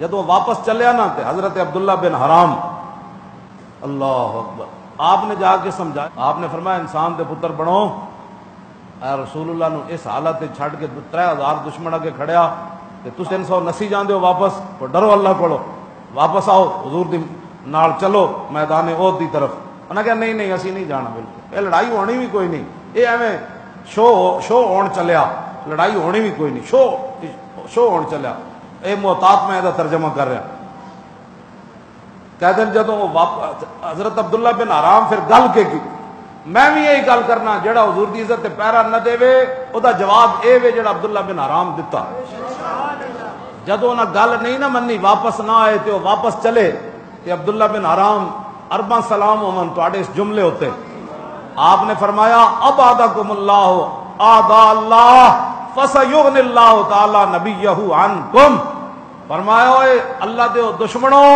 جدو واپس چلیا نا تے حضرت عبداللہ بن حرام اللہ اکبر آپ نے جا کے سمجھایا، آپ نے فرمایا انسان دے پتر بنو، اے رسول اللہ نو اس حالت چھڑ کے 3000 دشمن اگے کھڑیا تے تس 300 نسی جاندے ہو واپس، تو ڈرو اللہ کولو، واپس آؤ حضور دی نال چلو میدان احد دی طرف۔ انہاں کہا نہیں نہیں اسی نہیں جانا، بالکل یہ لڑائی ہونی بھی کوئی نہیں، یہ ایویں شو ہون چلیا، لڑائی ہونی بھی کوئی نہیں، شو ہون چلیا، اے محتاط میں دا ترجمہ کر رہا۔ کہتے ہیں جدوں حضرت عبداللہ بن حرام پھر گل کے کی، میں بھی یہی گل کرنا، جڑا حضور دی عزت تے پیرا نہ دے وے او دا جواب اے وے جڑا عبداللہ بن حرام دتا۔ جدوں نہ گل نہیں نہ منی، واپس نہ آئے تے وہ واپس چلے تے عبداللہ بن حرام ارباں سلام ہومن تواڈے اس جملے ہوتے، آپ نے فرمایا ابعدکم اللہ آدھا اللہ فسیغنی اللہ تعالی نبیہ عنکم، فرمایا اوے اللہ دے دشمنوں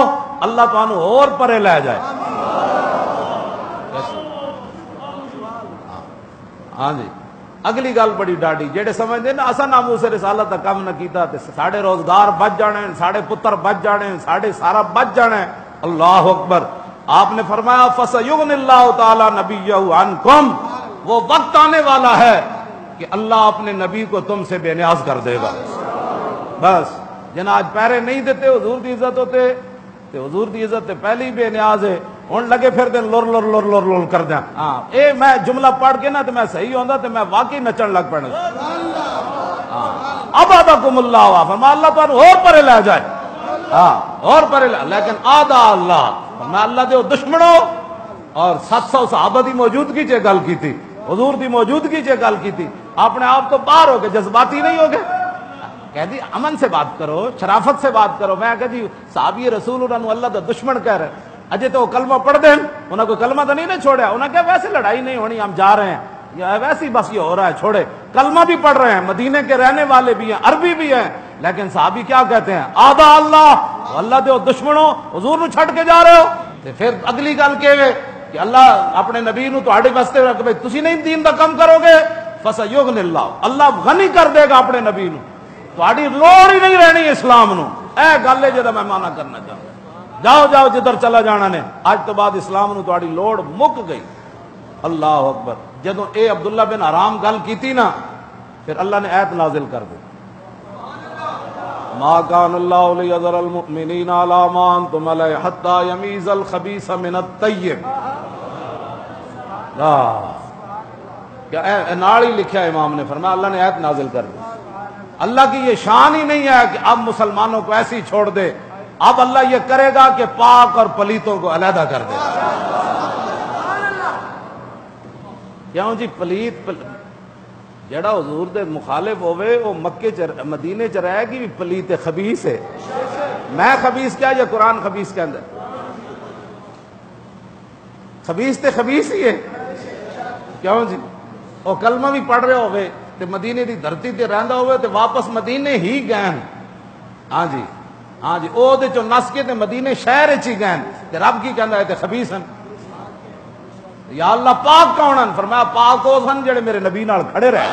اللہ تانوں اور پرے لے جائے۔ ہاں جی، اگلی گل بڑی ڈاڈی، جڑے سمجھتے نا اساں ناموس رسالت دا کم نہ کیتا تے ساڈے روزگار بچ جانے، ساڈے پتر بچ جانے، ساڈے سارا بچ جانا ہے، اللہ اکبر۔ آپ نے فرمایا فسیغنی اللہ تعالی نبیہ عنکم، وہ وقت آنے والا ہے کہ اللہ اپنے نبی کو تم سے بے نیاز کر دے گا۔ بس جنہیں آج پیرے نہیں دیتے حضور دی عزت ہوتے تے حضور دی عزت تے پہلی بے نیاز ہے، ہن لگے پھر دن لور لور لور لور لور کر دیں۔ ہاں اے میں جملہ پڑھ کے نا تے میں صحیح ہوندا تے میں واقعی نچن لگ پڑنا۔ اب آدھاکم اللہ، فرمایا اللہ تعالیٰ اور پرے لے جائے، ہاں اور پرے لے، لیکن آدھا اللہ فرمایا اللہ دے دشمنوں، اور 700 صحابہ دی موجودگی چ گل کی تھی، حضور دی موجودگی چ گل کی تھی، اپنے آپ تو باہر ہو گئے، جذباتی نہیں ہو گئے، کہہ دی امن سے بات کرو، شرافت سے بات کرو۔ میں کہا جی صحابی رسول انہوں نے اللہ دا دشمن کہہ رہے، اجے تو وہ کلمہ پڑھ دیں، انہوں کو کلمہ تو نہیں نہ چھوڑیا، انہوں نے کہا ویسے لڑائی نہیں ہونی، ہم جا رہے ہیں، یا ویسے بس یہ ہو رہا ہے، چھوڑے، کلمہ بھی پڑھ رہے ہیں، مدینے کے رہنے والے بھی ہیں، عربی بھی ہیں، لیکن صحابی کیا کہتے ہیں آدھا اللہ، اللہ دے دشمنوں حضور نو چھڑ کے جا رہے ہو۔ تے پھر اگلی گل کہے کہ اللہ اپنے نبی نو تہاڈے واسطے رکھ بھائی تسی نہیں دین دا کم کرو گے، فسیغنی اللہ، اللہ غنی کر دے گا اپنے نبی نو، تہاڈی لوڑ ہی نہیں رہنی اسلام نو۔ اے گل ہے جدا میں مانا کرنا چاہتا، جاؤ جاؤ جدھر چلا جانا نے، اج تو بعد اسلام نو تہاڈی لوڑ مک گئی۔ اللہ اکبر۔ جدوں اے عبداللہ بن حرام گل کیتی نا، پھر اللہ نے آیت نازل کر دی، ما کان اللہ لیذر المؤمنین علی ما انتم علیہ حتی یمیز الخبیث من الطیب۔ نال ہی لکھا امام نے، فرمایا اللہ نے آیت نازل کر دی۔ اللہ کی یہ شان ہی نہیں ہے کہ اب مسلمانوں کو ایسی چھوڑ دے، اب اللہ یہ کرے گا کہ پاک اور پلیتوں کو علیحدہ کر دے۔ کیوں جی؟ پلیت جڑا حضور دے مخالف ہوئے وہ مکے مدینے چ رہے گی بھی پلیت خبیث ہے، میں خبیث کیا یا قرآن خبیث کے اندر؟ خبیث تے خبیث ہی ہے، کیوں جی؟ وہ کلمہ بھی پڑھ رہے ہوئے تے مدینے دی دھرتی تے رہندا ہوئے تے واپس مدینے ہی گئن، ہاں جی ہاں جی، او دے چوں نس کے تے مدینے شہر وچ ہی گئن، تے رب کی کہندا ہے تے خبیث ہیں۔ یا اللہ پاک کون ہیں؟ فرمایا پاک وہ سن جڑے میرے نبی نال کھڑے رہے۔